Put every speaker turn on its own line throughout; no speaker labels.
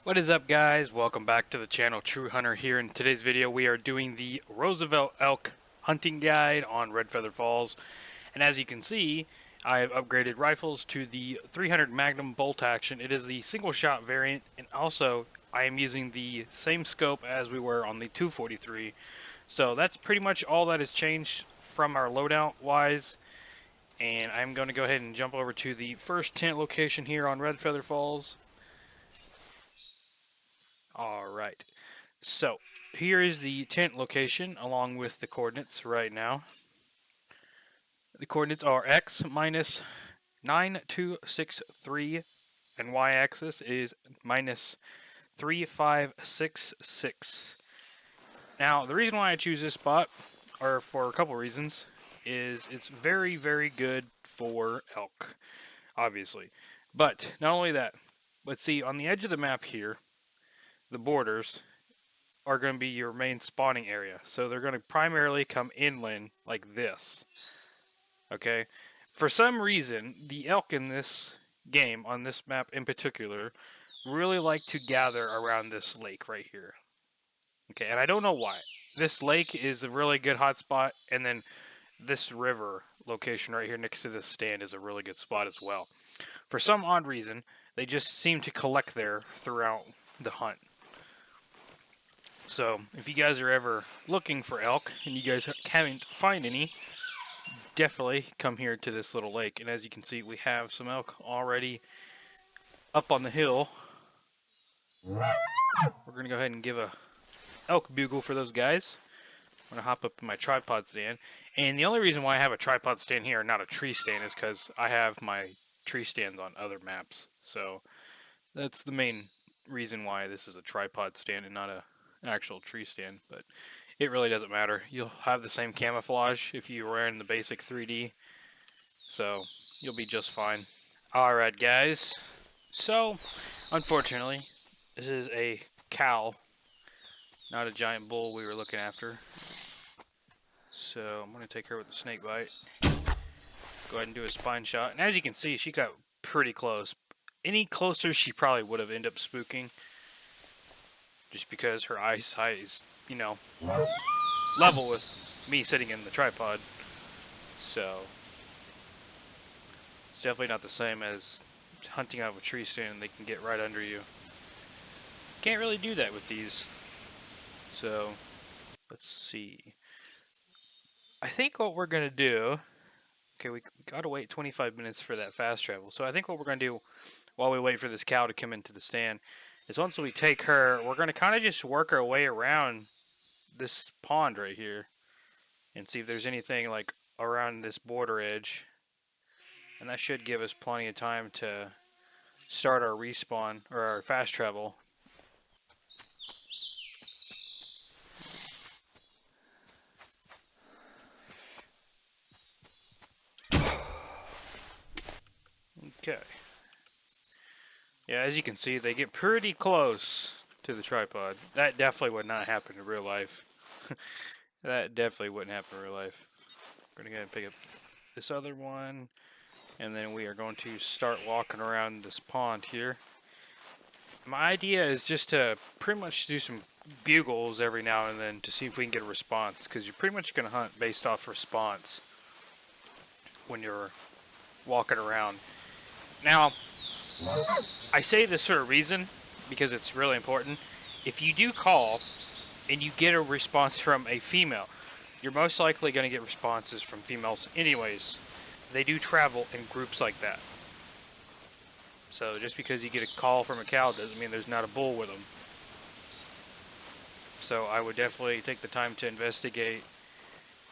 What is up, guys? Welcome back to the channel. True Hunter here. In today's video we are doing the Roosevelt elk hunting guide on Red Feather Falls, and as you can see I have upgraded rifles to the 300 Magnum bolt action. It is the single shot variant, and also I am using the same scope as we were on the 243. So that's pretty much all that has changed from our loadout wise, and I'm going to go ahead and jump over to the first tent location here on Red Feather Falls. Alright, so here is the tent location along with the coordinates right now. The coordinates are x minus 9263 and y-axis is minus 3566. Now the reason why I choose this spot, or for a couple reasons, is it's very good for elk, obviously. But not only that, let's see, on the edge of the map here, the borders are going to be your main spawning area. So they're going to primarily come inland like this. Okay? For some reason, the elk in this game, on this map in particular, really like to gather around this lake right here. Okay, and I don't know why. This lake is a really good hotspot, and then this river location right here next to this stand is a really good spot as well. For some odd reason, they just seem to collect there throughout the hunt. So, if you guys are ever looking for elk and you guys haven't found any, definitely come here to this little lake. And as you can see, we have some elk already up on the hill. We're going to go ahead and give a elk bugle for those guys. I'm going to hop up in my tripod stand. And the only reason why I have a tripod stand here and not a tree stand is because I have my tree stands on other maps. So, that's the main reason why this is a tripod stand and not a actual tree stand, but it really doesn't matter. You'll have the same camouflage if you were in the basic 3D, so you'll be just fine. Alright guys, so unfortunately this is a cow, not a giant bull we were looking after, so I'm going to take her with a snake bite. Go ahead and do a spine shot, and as you can see she got pretty close. Any closer she probably would have ended up spooking, just because her eyesight is, you know, level with me sitting in the tripod. So, it's definitely not the same as hunting out of a tree stand and they can get right under you. Can't really do that with these. So, let's see. I think what we're going to do... Okay, we gotta wait 25 minutes for that fast travel. So I think what we're going to do while we wait for this cow to come into the stand is once we take her, we're going to kind of just work our way around this pond right here and see if there's anything like around this border edge, and that should give us plenty of time to start our respawn or our fast travel. Okay. Yeah, as you can see, they get pretty close to the tripod. That definitely would not happen in real life. That definitely wouldn't happen in real life. We're going to go ahead and pick up this other one, and then we are going to start walking around this pond here. My idea is just to pretty much do some bugles every now and then to see if we can get a response, because you're pretty much going to hunt based off response when you're walking around. Now, I say this for a reason, because it's really important. If you do call and you get a response from a female, you're most likely going to get responses from females anyways. They do travel in groups like that. So just because you get a call from a cow doesn't mean there's not a bull with them. So I would definitely take the time to investigate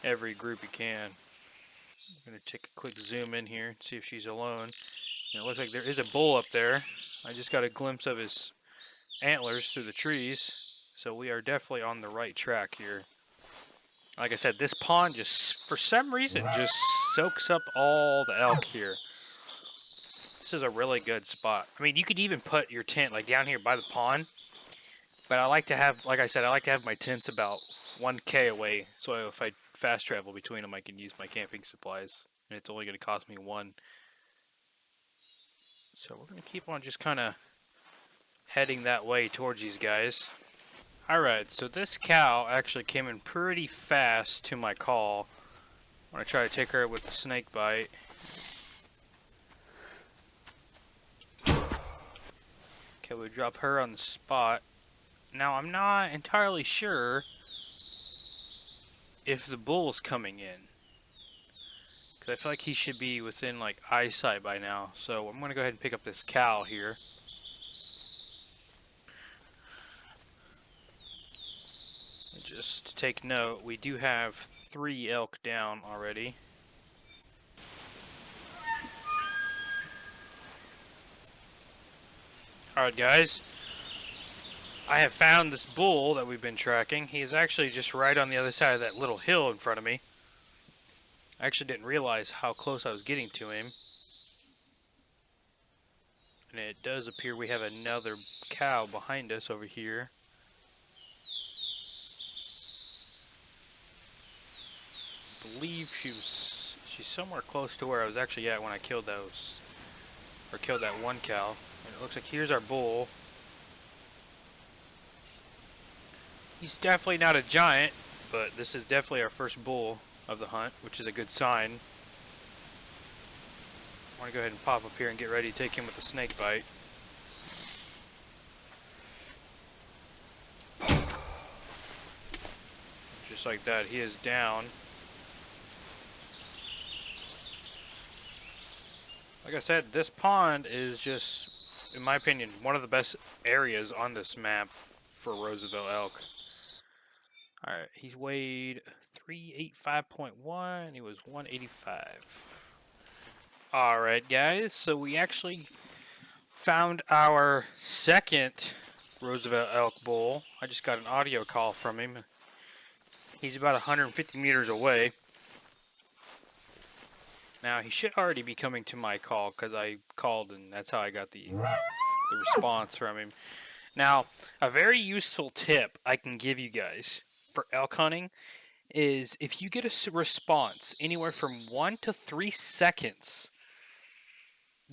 every group you can. I'm going to take a quick zoom in here and see if she's alone. And it looks like there is a bull up there. I just got a glimpse of his antlers through the trees. So we are definitely on the right track here. Like I said, this pond just, for some reason, just soaks up all the elk here. This is a really good spot. I mean, you could even put your tent like down here by the pond. But I like to have, like I said, I like to have my tents about 1K away. So if I fast travel between them, I can use my camping supplies. And it's only going to cost me 1. So we're going to keep on just kind of heading that way towards these guys. Alright, so this cow actually came in pretty fast to my call. I'm going to try to take her with the snake bite. Okay, we drop her on the spot. Now, I'm not entirely sure if the bull's coming in, because I feel like he should be within, like, eyesight by now. So I'm going to go ahead and pick up this cow here. Just to take note, we do have 3 elk down already. Alright guys, I have found this bull that we've been tracking. He is actually just right on the other side of that little hill in front of me. I actually didn't realize how close I was getting to him. And it does appear we have another cow behind us over here. I believe she's somewhere close to where I was actually at when I killed those, or killed that one cow. And it looks like here's our bull. He's definitely not a giant, but this is definitely our first bull of the hunt, which is a good sign. I want to go ahead and pop up here and get ready to take him with the snake bite. Just like that, he is down. Like I said, this pond is just, in my opinion, one of the best areas on this map for Roosevelt elk. Alright, he's weighed 385.1, he was 185. Alright guys, so we actually found our second Roosevelt elk bull. I just got an audio call from him. He's about 150 meters away. Now, he should already be coming to my call because I called and that's how I got the response from him. Now, a very useful tip I can give you guys for elk hunting is if you get a response anywhere from 1 to 3 seconds,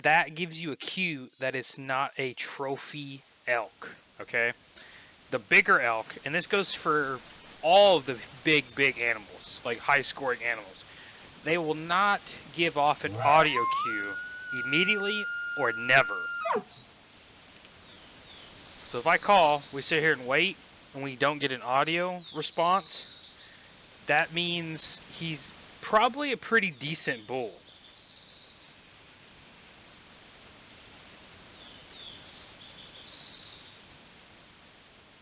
that gives you a cue that it's not a trophy elk, okay? The bigger elk, and this goes for all of the big animals, like high-scoring animals, they will not give off an audio cue immediately or never. So if I call, we sit here and wait, and we don't get an audio response, that means he's probably a pretty decent bull.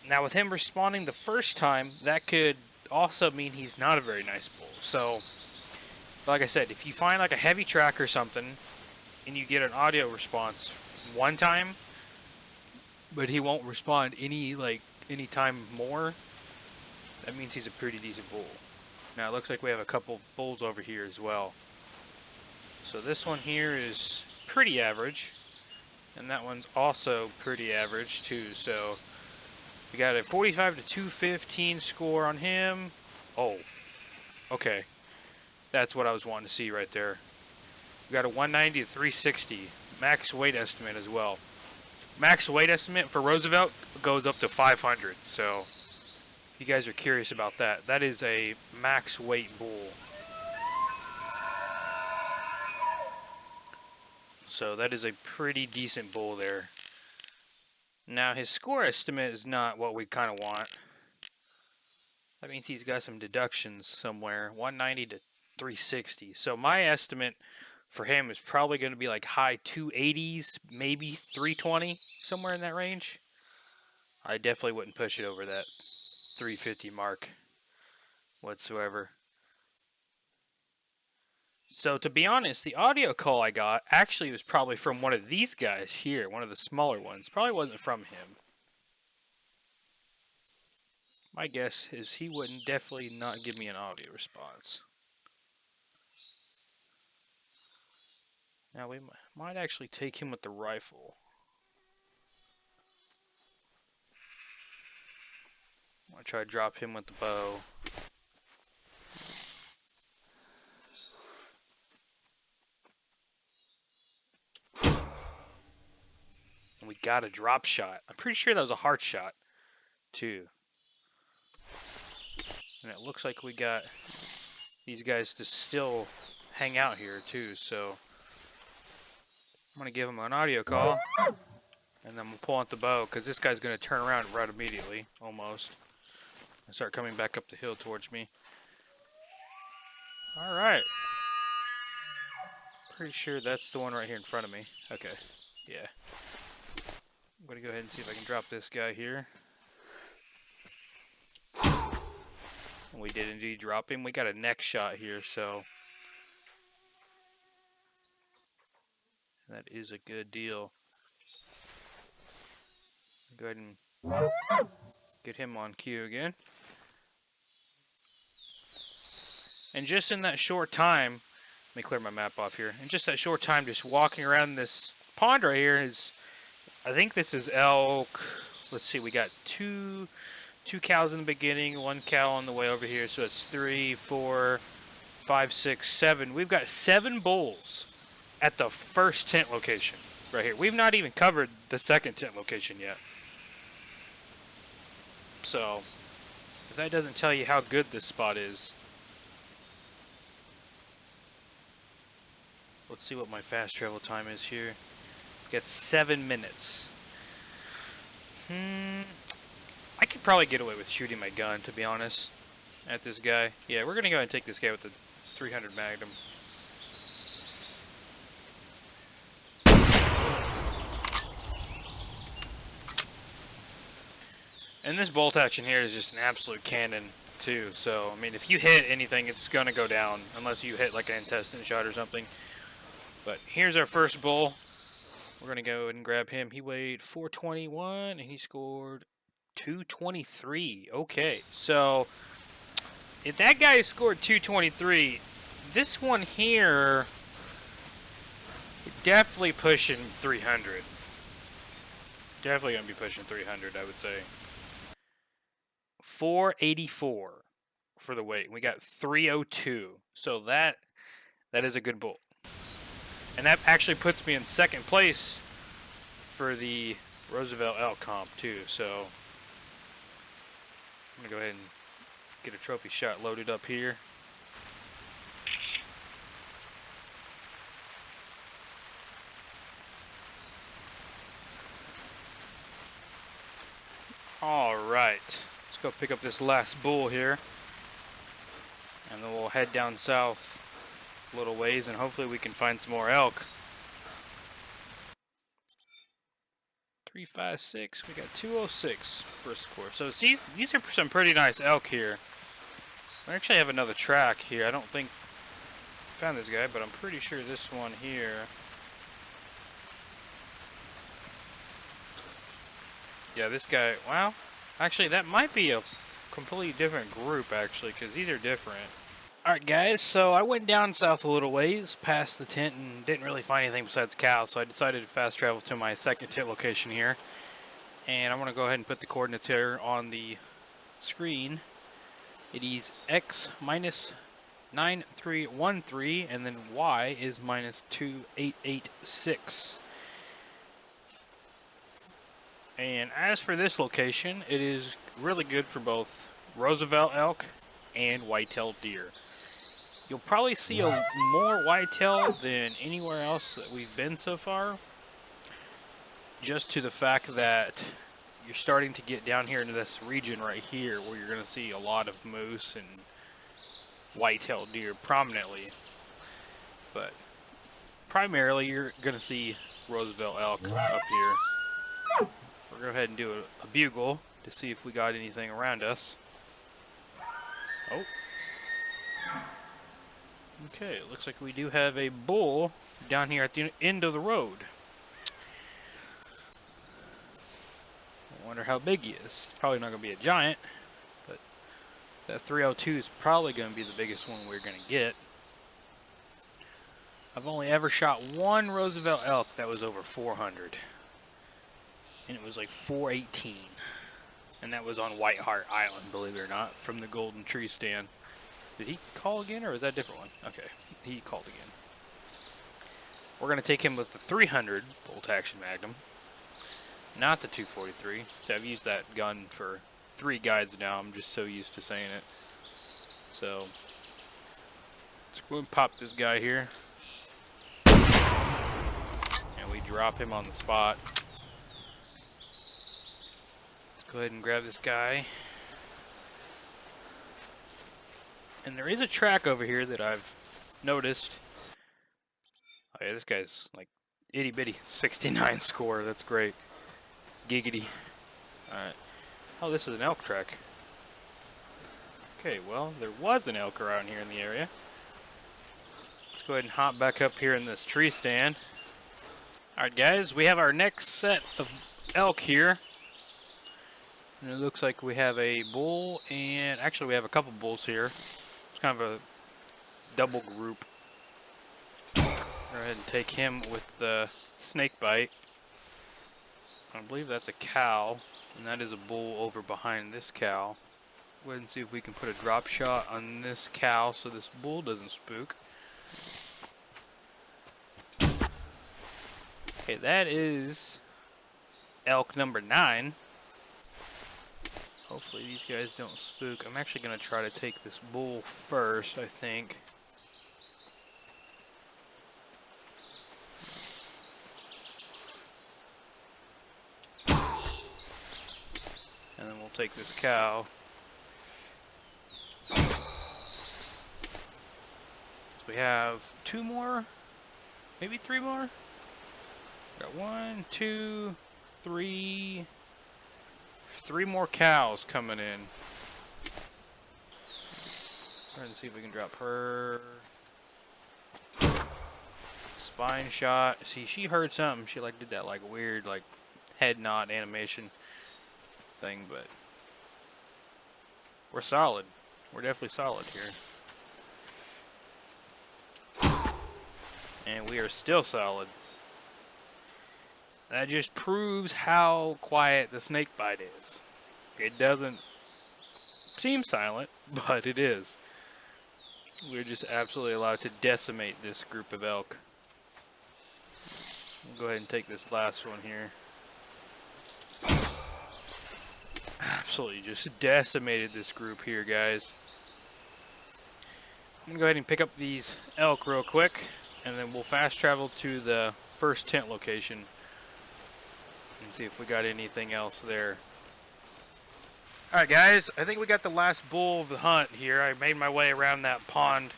Now with him responding the first time, that could also mean he's not a very nice bull. So, like I said, if you find like a heavy track or something, and you get an audio response one time, but he won't respond any time more, that means he's a pretty decent bull. Now it looks like we have a couple bulls over here as well. So this one here is pretty average, and that one's also pretty average too. So we got a 45 to 215 score on him. Oh, okay. That's what I was wanting to see right there. We got a 190 to 360. Max weight estimate as well. Max weight estimate for Roosevelt goes up to 500. So if you guys are curious about that, that is a max weight bull. So that is a pretty decent bull there. Now his score estimate is not what we kind of want. That means he's got some deductions somewhere. 190 to 360. So my estimate for him is probably going to be like high 280s, maybe 320, somewhere in that range. I definitely wouldn't push it over that 350 mark whatsoever. So to be honest, the audio call I got actually was probably from one of these guys here, one of the smaller ones. Probably wasn't from him. My guess is he wouldn't definitely not give me an audio response. Now we might actually take him with the rifle. I'm going to try to drop him with the bow. And we got a drop shot. I'm pretty sure that was a heart shot, too. And it looks like we got these guys to still hang out here, too. So I'm going to give them an audio call. And then we'll pull out the bow, because this guy's going to turn around right immediately, almost. And start coming back up the hill towards me. Alright. Pretty sure that's the one right here in front of me. Okay, yeah. I'm going to go ahead and see if I can drop this guy here. We did indeed drop him. We got a neck shot here, so that is a good deal. Go ahead and get him on cue again. And just in that short time, let me clear my map off here. In just that short time, just walking around this pond right here is, I think this is elk. Let's see, we got two cows in the beginning, one cow on the way over here. So it's 3, 4, 5, 6, 7. We've got 7 bulls at the first tent location right here. We've not even covered the second tent location yet. So if that doesn't tell you how good this spot is. Let's see what my fast travel time is here. Got 7 minutes. I could probably get away with shooting my gun, to be honest, at this guy. Yeah, we're going to go ahead and take this guy with the 300 Magnum. And this bolt action here is just an absolute cannon, too. So, I mean, if you hit anything, it's going to go down, unless you hit like an intestine shot or something. But here's our first bull. We're going to go ahead and grab him. He weighed 421, and he scored 223. Okay, so if that guy scored 223, this one here definitely pushing 300. Definitely going to be pushing 300, I would say. 484 for the weight. We got 302. So that is a good bull. And that actually puts me in second place for the Roosevelt elk comp too. So I'm going to go ahead and get a trophy shot loaded up here. All right, let's go pick up this last bull here. And then we'll head down south a little ways, and hopefully we can find some more elk. 356, we got 206 first score. So see, these are some pretty nice elk here. I actually have another track here. I don't think I found this guy, but I'm pretty sure this one here. Yeah, this guy, wow. Actually, that might be a completely different group, actually, because these are different. Alright guys, so I went down south a little ways past the tent and didn't really find anything besides cows, so I decided to fast travel to my second tent location here. And I'm going to go ahead and put the coordinates here on the screen. It is X minus 9313, and then Y is minus 2886. And as for this location, it is really good for both Roosevelt elk and white-tailed deer. You'll probably see more whitetail than anywhere else that we've been so far, just to the fact that you're starting to get down here into this region right here where you're going to see a lot of moose and white-tailed deer prominently. But primarily you're going to see Roosevelt elk up here. We're going to go ahead and do a bugle to see if we got anything around us. Oh. Okay, it looks like we do have a bull down here at the end of the road. I wonder how big he is. Probably not going to be a giant, but that 302 is probably going to be the biggest one we're going to get. I've only ever shot one Roosevelt elk that was over 400. And it was like 418. And that was on White Hart Island, believe it or not, from the Golden Tree Stand. Did he call again, or was that a different one? Okay, he called again. We're going to take him with the 300 bolt action Magnum. not the 243. So I've used that gun for 3 guides now. I'm just so used to saying it. So let's go and pop this guy here. And we drop him on the spot. Let's go ahead and grab this guy. And there is a track over here that I've noticed. Oh yeah, this guy's like itty bitty. 69 score. That's great. Giggity. Alright. Oh, this is an elk track. Okay, well, there was an elk around here in the area. Let's go ahead and hop back up here in this tree stand. Alright guys, we have our next set of elk here. And it looks like we have a bull, and actually we have a couple bulls here. It's kind of a double group. Go ahead and take him with the snake bite. I believe that's a cow, and that is a bull over behind this cow. Go ahead and see if we can put a drop shot on this cow so this bull doesn't spook. Okay, that is elk number 9. Hopefully these guys don't spook. I'm actually going to try to take this bull first, I think. And then we'll take this cow. So we have 2 more, maybe 3 more. Got 1, 2, 3. 3 more cows coming in. Trying to see if we can drop her. Spine shot. See, she heard something. She like did that like weird like head nod animation thing, but we're solid. We're definitely solid here. And we are still solid. That just proves how quiet the snake bite is. It doesn't seem silent, but it is. We're just absolutely allowed to decimate this group of elk. We'll go ahead and take this last one here. Absolutely just decimated this group here, guys. I'm going to go ahead and pick up these elk real quick, and then we'll fast travel to the first tent location and see if we got anything else there. Alright guys, I think we got the last bull of the hunt here. I made my way around that pond,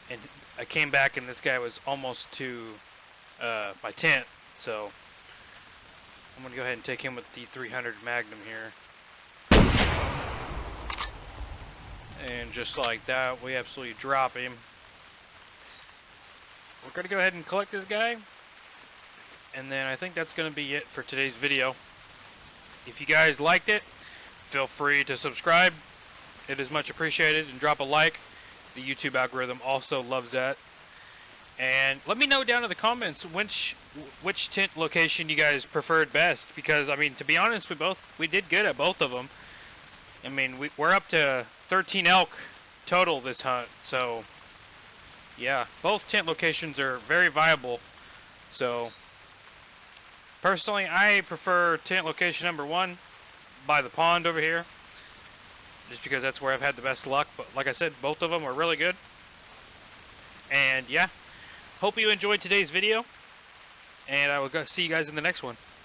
and I came back and this guy was almost to my tent, so I'm going to go ahead and take him with the 300 Magnum here. And just like that, we absolutely drop him. We're going to go ahead and collect this guy. And then I think that's going to be it for today's video. If you guys liked it, feel free to subscribe. It is much appreciated. And drop a like. The YouTube algorithm also loves that. And let me know down in the comments which tent location you guys preferred best. Because, I mean, to be honest, we did good at both of them. I mean, we're up to 13 elk total this hunt. So, yeah, both tent locations are very viable. So, personally, I prefer tent location number 1 by the pond over here. Just because that's where I've had the best luck. But like I said, both of them are really good. And yeah, hope you enjoyed today's video. And I will see you guys in the next one.